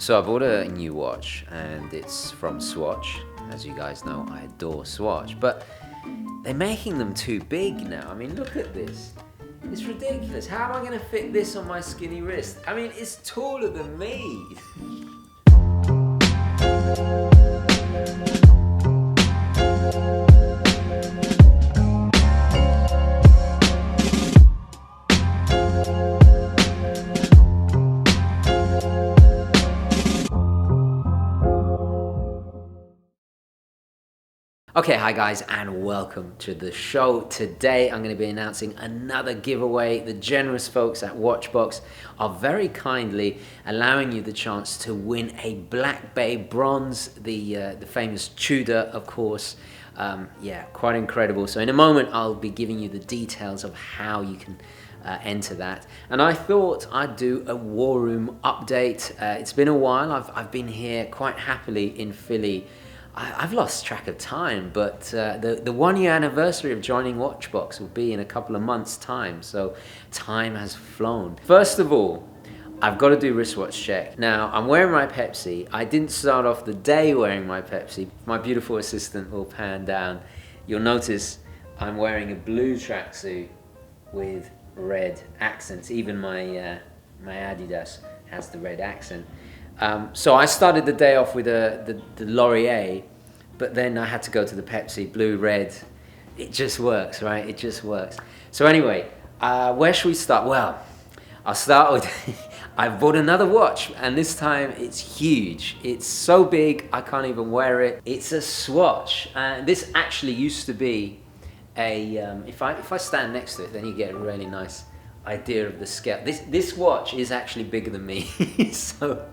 So I bought a new watch and it's from Swatch. As you guys know, I adore Swatch, but they're making them too big now. I mean, look at this. It's ridiculous. How am I going to fit this on my skinny wrist? I mean, it's taller than me. Okay, hi guys, and welcome to the show. Today I'm going to be announcing another giveaway. The generous folks at WatchBox are very kindly allowing you the chance to win a Black Bay Bronze, the famous Tudor, of course. Yeah, quite incredible. So in a moment I'll be giving you the details of how you can enter that. And I thought I'd do a War Room update. It's been a while. I've been here quite happily in Philly. I've lost track of time, but the 1 year anniversary of joining WatchBox will be in a couple of months' time, so time has flown. First of all, I've got to do wristwatch check. Now, I'm wearing my Pepsi. I didn't start off the day wearing my Pepsi. My beautiful assistant will pan down. You'll notice I'm wearing a blue tracksuit with red accents. Even my Adidas has the red accent. So I started the day off with the Laurier, but then I had to go to the Pepsi, blue, red. It just works, right? It just works. So anyway, where should we start? Well, I'll start with, I bought another watch, and this time it's huge. It's so big, I can't even wear it. It's a Swatch. This actually used to be a, if I stand next to it, then you get a really nice idea of the scale. This watch is actually bigger than me. So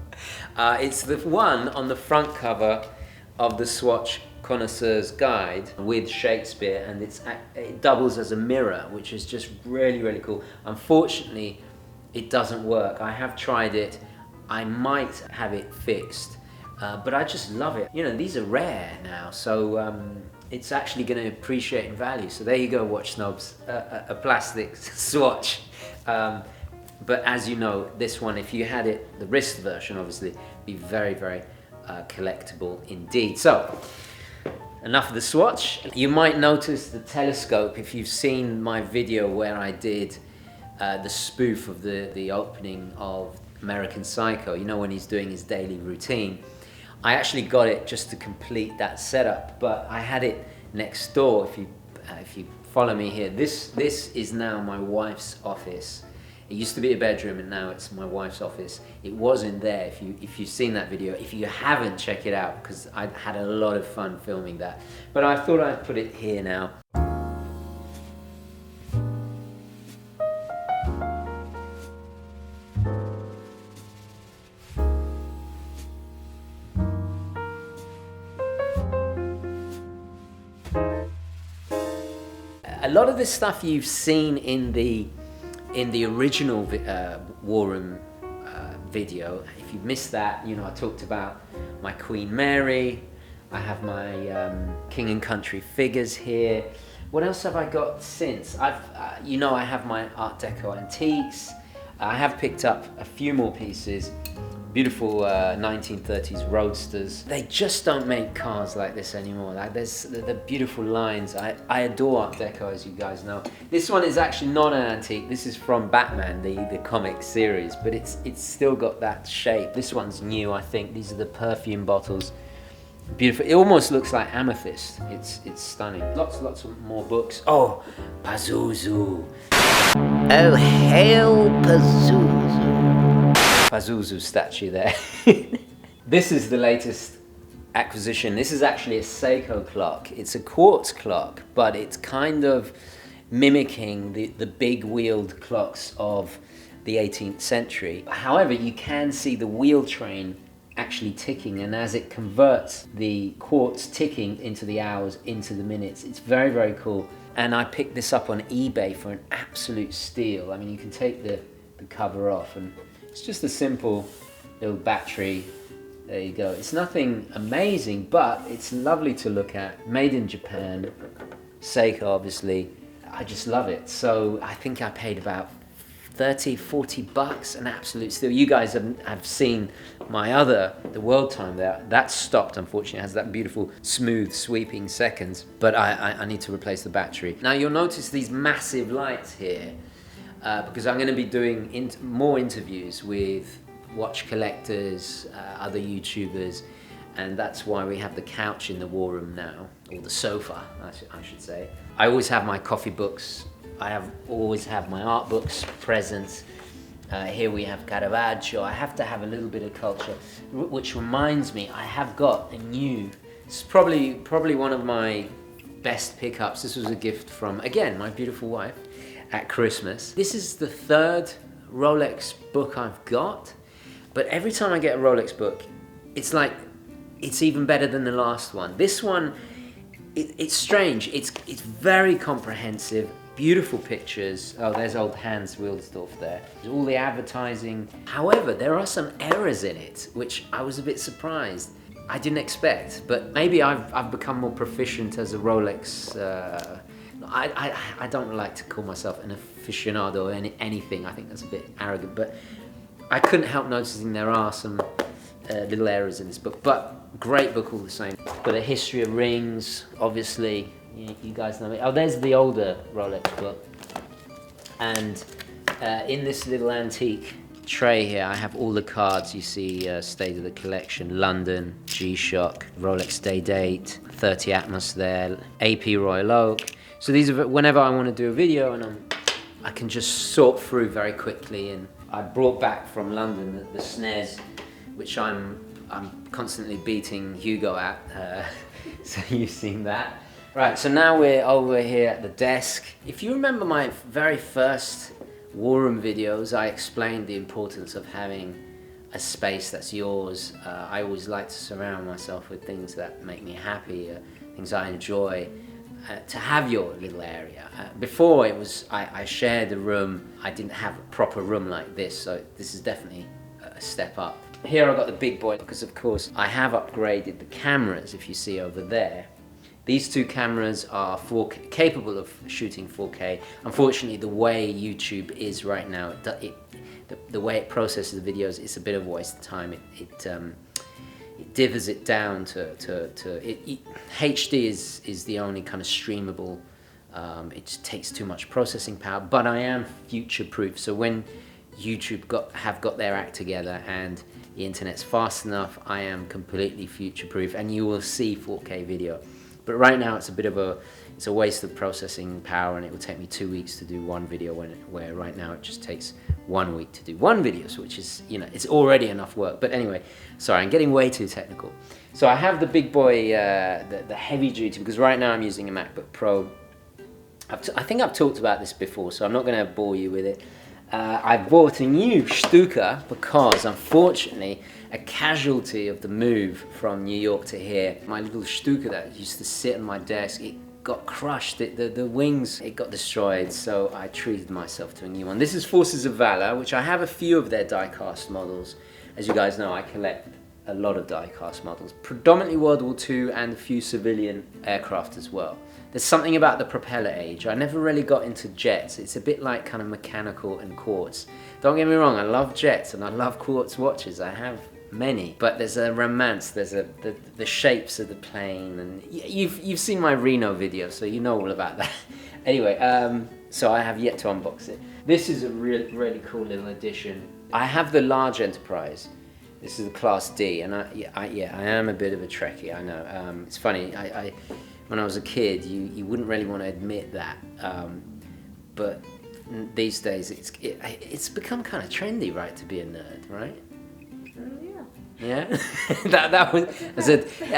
it's the one on the front cover of the Swatch Connoisseur's Guide with Shakespeare, and it doubles as a mirror, which is just really, really cool. Unfortunately, it doesn't work. I have tried it. I might have it fixed, but I just love it. You know, these are rare now, so it's actually going to appreciate in value. So there you go, watch snobs, a plastic Swatch. But as you know, this one, if you had it, the wrist version, obviously, be very, very collectible indeed. So, enough of the Swatch. You might notice the telescope if you've seen my video where I did the spoof of the opening of American Psycho. You know, when he's doing his daily routine. I actually got it just to complete that setup, but I had it next door. If you follow me here, this is now my wife's office. It used to be a bedroom, and now it's my wife's office. It was in there. If you've seen that video, if you haven't, check it out, because I had a lot of fun filming that. But I thought I'd put it here now. A lot of this stuff you've seen in the original War Room video. If you've missed that, you know, I talked about my Queen Mary. I have my King and Country figures here. What else have I got since? You know, I have my Art Deco antiques. I have picked up a few more pieces. Beautiful 1930s roadsters. They just don't make cars like this anymore. Like, there's the beautiful lines. I adore Art Deco, as you guys know. This one is actually not an antique. This is from Batman, the comic series, but it's still got that shape. This one's new, I think. These are the perfume bottles. Beautiful. It almost looks like amethyst. It's stunning. Lots of more books. Oh, Pazuzu. Oh, hail Pazuzu. Pazuzu statue there. This is the latest acquisition. This is actually a Seiko clock. It's a quartz clock, but it's kind of mimicking the big wheeled clocks of the 18th century. However, you can see the wheel train actually ticking, and as it converts the quartz ticking into the hours, into the minutes, it's very, very cool. And I picked this up on eBay for an absolute steal. I mean, you can take the cover off, and it's just a simple little battery. There you go. It's nothing amazing, but it's lovely to look at. Made in Japan, Seiko, obviously. I just love it. So I think I paid about 30, 40 bucks, an absolute steal. You guys have seen my other, the World Time there. That's stopped, unfortunately. It has that beautiful, smooth, sweeping seconds. But I need to replace the battery. Now you'll notice these massive lights here because I'm going to be doing more interviews with watch collectors, other YouTubers, and that's why we have the couch in the war room now, or the sofa, I should say. I always have my coffee books. I always have my art books present. Here we have Caravaggio. I have to have a little bit of culture, which reminds me, I have got a new, it's probably one of my best pickups. This was a gift from, again, my beautiful wife at Christmas. This is the third Rolex book I've got, but every time I get a Rolex book, it's like, it's even better than the last one. This one, it's strange. It's very comprehensive. Beautiful pictures. Oh, there's old Hans Wilsdorf there. There's all the advertising. However, there are some errors in it, which I was a bit surprised. I didn't expect, but maybe I've become more proficient as a Rolex. I don't like to call myself an aficionado or anything. I think that's a bit arrogant, but I couldn't help noticing there are some little errors in this book, but great book all the same. Got a history of rings, obviously. You guys know me. Oh, there's the older Rolex book. And in this little antique tray here, I have all the cards you see, State of the Collection, London, G-Shock, Rolex Day Date, 30 Atmos there, AP Royal Oak. So these are whenever I want to do a video, and I can just sort through very quickly. And I brought back from London the snares, which I'm constantly beating Hugo at. So you've seen that. Right, so now we're over here at the desk. If you remember my very first war room videos, I explained the importance of having a space that's yours. I always like to surround myself with things that make me happy, things I enjoy. To have your little area. Before it was, I shared a room. I didn't have a proper room like this, so this is definitely a step up. Here I've got the big boy because of course I have upgraded the cameras, if you see over there. These two cameras are 4K, capable of shooting 4K. Unfortunately, the way YouTube is right now, the way it processes the videos, it's a bit of a waste of time. It differs it down to HD is the only kind of streamable. It just takes too much processing power. But I am future-proof. So when YouTube have got their act together and the internet's fast enough, I am completely future-proof, and you will see 4K video. But right now it's a waste of processing power, and it will take me 2 weeks to do one video where right now it just takes 1 week to do one video, so which is, it's already enough work. But anyway, sorry, I'm getting way too technical. So I have the big boy, the heavy duty, because right now I'm using a MacBook Pro. I think I've talked about this before, so I'm not going to bore you with it. I bought a new Stuka because, unfortunately, a casualty of the move from New York to here, my little Stuka that used to sit on my desk, it got crushed, the wings, it got destroyed, so I treated myself to a new one. This is Forces of Valor, which I have a few of their die-cast models. As you guys know, I collect a lot of die-cast models, predominantly World War II and a few civilian aircraft as well. There's something about the propeller age. I never really got into jets. It's a bit like kind of mechanical and quartz. Don't get me wrong, I love jets and I love quartz watches. I have many, but there's a romance. There's the shapes of the plane, and you've seen my Reno video, so you know all about that. Anyway, so I have yet to unbox it. This is a really cool little addition. I have the large Enterprise. This is the Class D, and I am a bit of a Trekkie. I know. It's funny. When I was a kid, you wouldn't really want to admit that, but these days it's become kind of trendy, right, to be a nerd, right? Yeah, that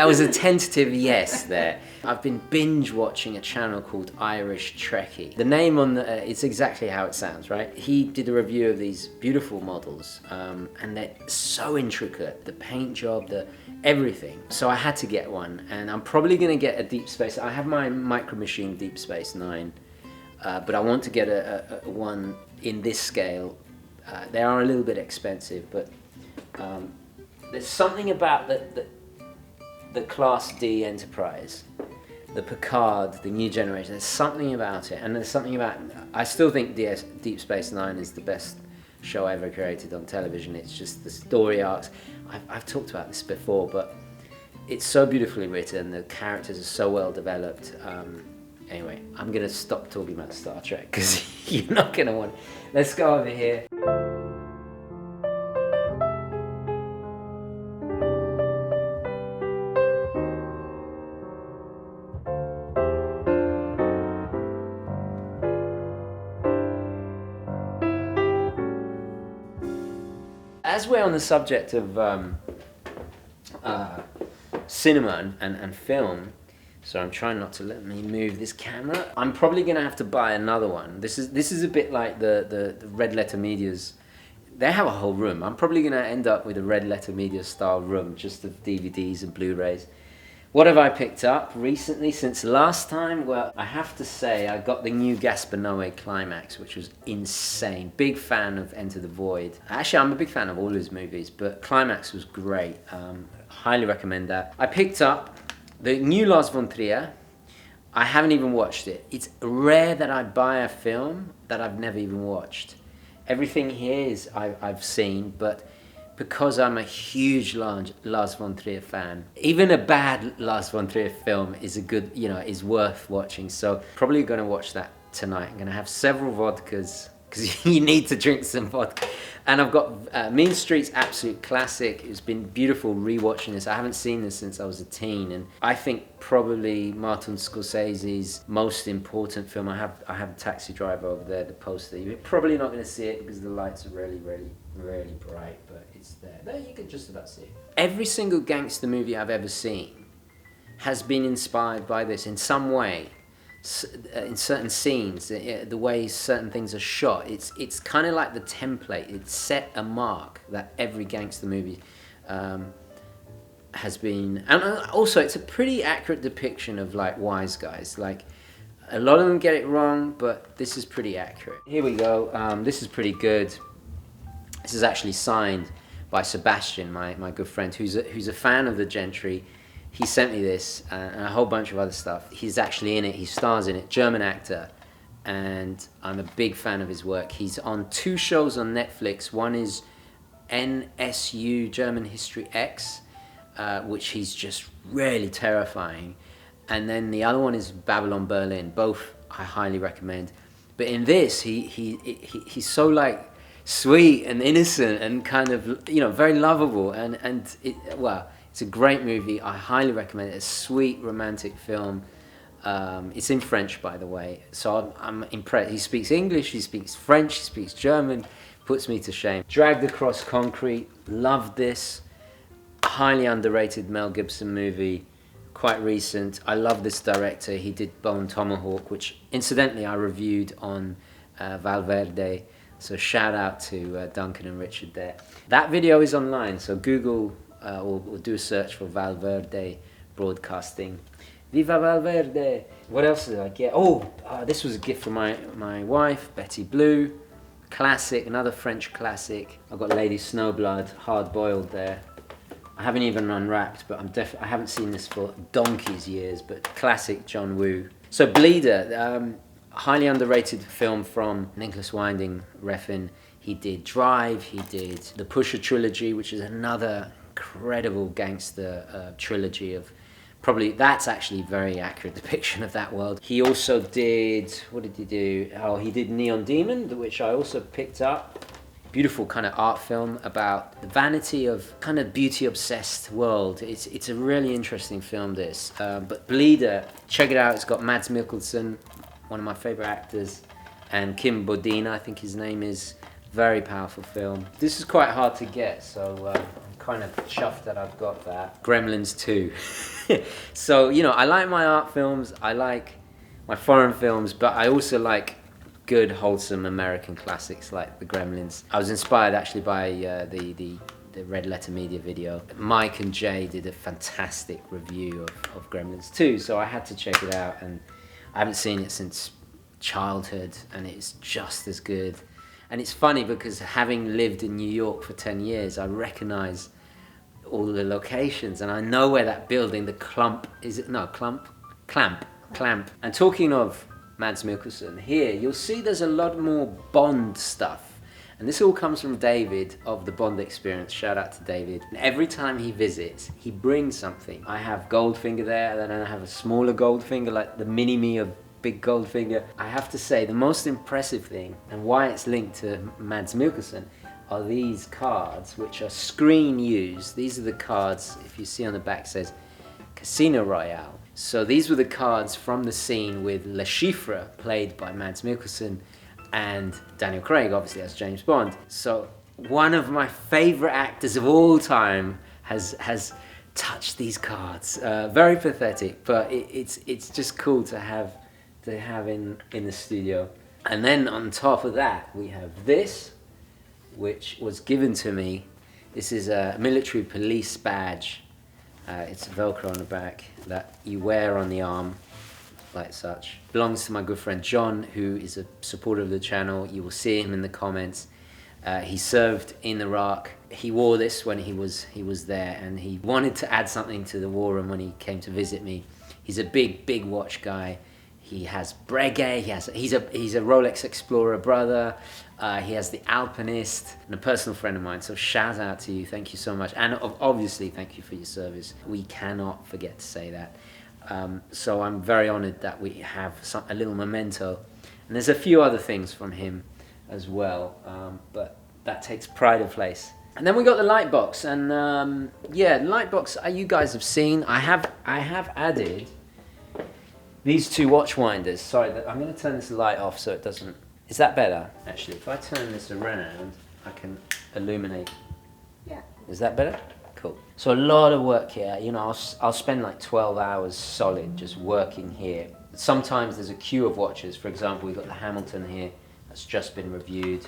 was a tentative yes there. I've been binge watching a channel called Irish Trekkie. The name on it's exactly how it sounds, right? He did a review of these beautiful models, and they're so intricate. The paint job, everything. So I had to get one, and I'm probably going to get a Deep Space. I have my Micro Machine Deep Space 9, but I want to get a one in this scale. They are a little bit expensive, but there's something about the Class D Enterprise the Picard, the new generation. There's something about it, and there's something about. I still think Deep Space Nine is the best show ever created on television. It's just the story arcs. I've talked about this before, but it's so beautifully written. The characters are so well developed. Anyway, I'm gonna stop talking about Star Trek because you're not gonna want. Let's go over here. As we're on the subject of cinema and film, so I'm trying not to let me move this camera. I'm probably going to have to buy another one. This is a bit like the Red Letter Media's. They have a whole room. I'm probably going to end up with a Red Letter Media style room just of DVDs and Blu-rays. What have I picked up recently since last time? Well, I have to say I got the new Gaspar Noé Climax, which was insane. Big fan of Enter the Void. Actually, I'm a big fan of all his movies, but Climax was great. Highly recommend that. I picked up the new Lars von Trier. I haven't even watched it. It's rare that I buy a film that I've never even watched. Everything here is I've seen, but because I'm a huge Lars von Trier fan, even a bad Lars von Trier film is is worth watching. So probably going to watch that tonight. I'm going to have several vodkas because you need to drink some vodka. And I've got Mean Street's absolute classic. It's been beautiful rewatching this. I haven't seen this since I was a teen, and I think probably Martin Scorsese's most important film. I have a Taxi Driver over there, the poster. You're probably not going to see it because the lights are really bright, but it's there. There you can just about see it. Every single gangster movie I've ever seen has been inspired by this in some way. In certain scenes, the way certain things are shot, it's kind of like the template. It's set a mark that every gangster movie has been, and also it's a pretty accurate depiction of like wise guys. Like a lot of them get it wrong, but this is pretty accurate. Here we go. This is pretty good. This is actually signed by Sebastian, my good friend, who's a fan of the Gentry. He sent me this and a whole bunch of other stuff. He's actually in it. He stars in it. German actor, and I'm a big fan of his work. He's on 2 shows on Netflix. One is NSU German History X, which he's just really terrifying, and then the other one is Babylon Berlin. Both I highly recommend. But in this, he's so like sweet and innocent and kind of very lovable, and it's a great movie. I highly recommend it. It's a sweet romantic film. It's in French, by the way, so I'm impressed. He speaks English, he speaks French, he speaks German. Puts me to shame. Dragged Across Concrete. Loved this. Highly underrated Mel Gibson movie. Quite recent. I love this director. He did Bone Tomahawk, which incidentally I reviewed on Valverde. So shout out to Duncan and Richard there. That video is online, so Google or do a search for Valverde Broadcasting. Viva Valverde! What else did I get? This was a gift from my wife, Betty Blue. Classic, another French classic. I've got Lady Snowblood, hard boiled there. I haven't even unwrapped, but I haven't seen this for donkey's years, but classic John Woo. So Bleeder, highly underrated film from Nicholas Winding Refn. He did Drive, he did the Pusher trilogy, which is another incredible gangster trilogy of probably, that's actually a very accurate depiction of that world. He also did, what did he do? Oh, he did Neon Demon, which I also picked up. Beautiful kind of art film about the vanity of kind of beauty-obsessed world. It's a really interesting film, this. But Bleeder, check it out. It's got Mads Mikkelsen, one of my favorite actors, and Kim Bodina, I think his name is. Very powerful film. This is quite hard to get, so I'm kind of chuffed that I've got that. Gremlins 2. So, I like my art films, I like my foreign films, but I also like good, wholesome American classics like the Gremlins. I was inspired actually by the Red Letter Media video. Mike and Jay did a fantastic review of Gremlins 2, so I had to check it out, and I haven't seen it since childhood, and it's just as good. And it's funny because having lived in New York for 10 years, I recognize all the locations, and I know where that building, the Clump, is it? No, Clump Clamp. And talking of Mads Mikkelsen, here you'll see there's a lot more Bond stuff. And this all comes from David of the Bond Experience. Shout out to David. And every time he visits, he brings something. I have Goldfinger there, then I have a smaller Goldfinger, like the mini-me of Big Goldfinger. I have to say, the most impressive thing, and why it's linked to Mads Mikkelsen, are these cards, which are screen used. These are the cards, if you see on the back, says Casino Royale. So these were the cards from the scene with Le Chiffre, played by Mads Mikkelsen, and Daniel Craig, obviously, as James Bond. So one of my favorite actors of all time has touched these cards. Very pathetic, but it's just cool to have in the studio. And then on top of that, we have this, which was given to me. This is a military police badge. It's Velcro on the back that you wear on the arm, like such. Belongs to my good friend John, who is a supporter of the channel. You will see him in the comments. He served in Iraq. He wore this when he was there, and he wanted to add something to the war room when he came to visit me. He's a big watch guy. He has Breguet. He's a Rolex Explorer brother. He has the Alpinist, and a personal friend of mine. So shout out to you. Thank you so much, and obviously thank you for your service. We cannot forget to say that. So I'm very honoured that we have a little memento, and there's a few other things from him as well, but that takes pride of place. And then we got the light box, and yeah, the light box you guys have seen. I have added these two watch winders. Sorry, I'm going to turn this light off so it doesn't. Is that better? Actually, if I turn this around, I can illuminate. Yeah. Is that better? Cool. So a lot of work here. You know, I'll spend like 12 hours solid just working here. Sometimes there's a queue of watches. For example, we've got the Hamilton here that's just been reviewed.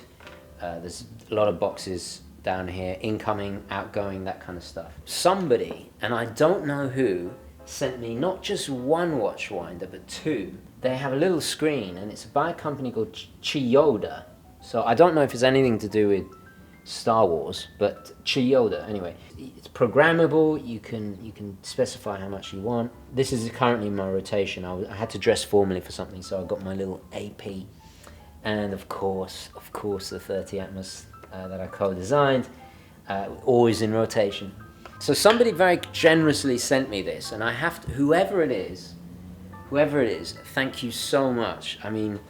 There's a lot of boxes down here, incoming, outgoing, that kind of stuff. Somebody, and I don't know who, sent me not just one watch winder, but two. They have a little screen, and it's by a company called Chiyoda. So I don't know if it's anything to do with Star Wars, but Chiyoda, anyway. It's programmable, you can specify how much you want. This is currently my rotation. I had to dress formally for something, so I got my little AP. And of course, the 30 Atmos that I co-designed, always in rotation. So somebody very generously sent me this, and I have to, whoever it is, thank you so much. I mean,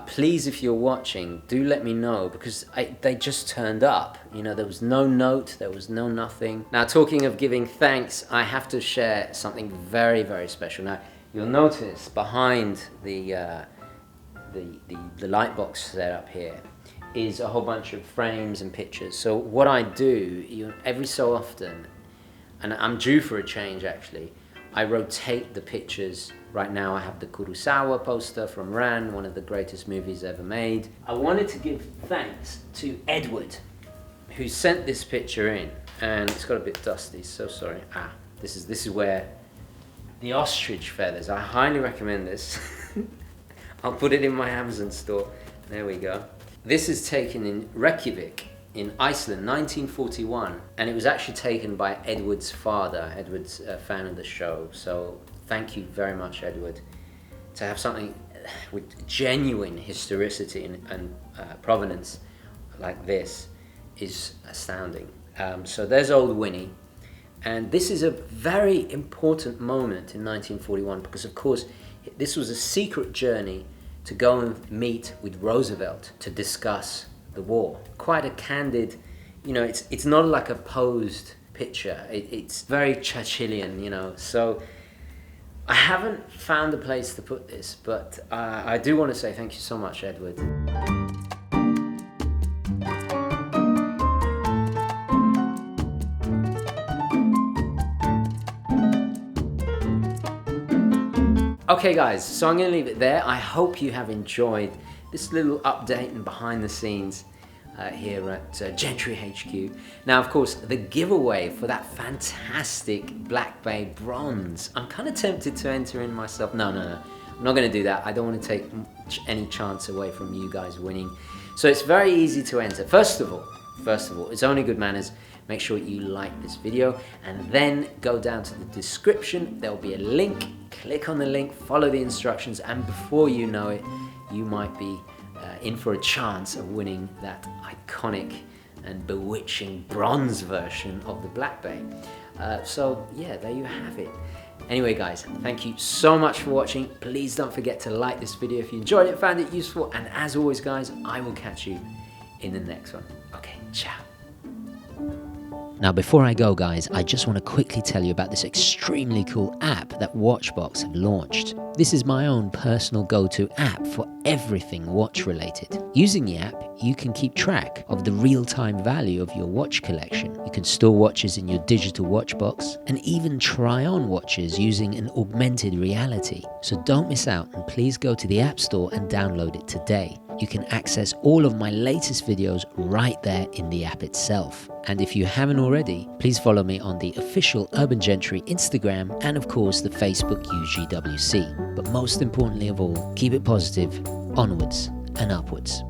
please, if you're watching, do let me know, because they just turned up. You know, there was no note, there was no nothing. Now, talking of giving thanks, I have to share something very, very special. Now, you'll notice behind the light box setup here is a whole bunch of frames and pictures. So what I do, every so often, and I'm due for a change actually, I rotate the pictures. Right now I have the Kurosawa poster from Ran, one of the greatest movies ever made. I wanted to give thanks to Edward, who sent this picture in, and it's got a bit dusty, so sorry. This is where the ostrich feathers, I highly recommend this. I'll put it in my Amazon store. There we go. This is taken in Reykjavik in Iceland, 1941, and it was actually taken by Edward's father. Edward's a fan of the show, so thank you very much, Edward. To have something with genuine historicity and provenance like this is astounding. So there's old Winnie, and this is a very important moment in 1941 because, of course, this was a secret journey to go and meet with Roosevelt to discuss the war. Quite a candid, you know, it's not like a posed picture. It's very Churchillian, you know. So I haven't found a place to put this, but I do want to say thank you so much, Edward. Okay guys, so I'm going to leave it there. I hope you have enjoyed this little update and behind the scenes here at Gentry HQ. Now, of course, the giveaway for that fantastic Black Bay Bronze. I'm kind of tempted to enter in myself. No. I'm not going to do that. I don't want to take any chance away from you guys winning. So it's very easy to enter. First of all, it's only good manners. make sure you like this video, and then go down to the description. There'll be a link. Click on the link, follow the instructions, and before you know it, you might be in for a chance of winning that iconic and bewitching bronze version of the Black Bay. So yeah, there you have it. Anyway guys, thank you so much for watching. Please don't forget to like this video if you enjoyed it, found it useful, and as always guys, I will catch you in the next one. Okay, ciao. Now before I go guys, I just want to quickly tell you about this extremely cool app that WatchBox have launched. This is my own personal go-to app for everything watch related. Using the app, you can keep track of the real-time value of your watch collection. You can store watches in your digital watch box and even try on watches using an augmented reality. So don't miss out, and please go to the App Store and download it today. You can access all of my latest videos right there in the app itself. And if you haven't already, please follow me on the official Urban Gentry Instagram and of course the Facebook UGWC. But most importantly of all, keep it positive, onwards and upwards.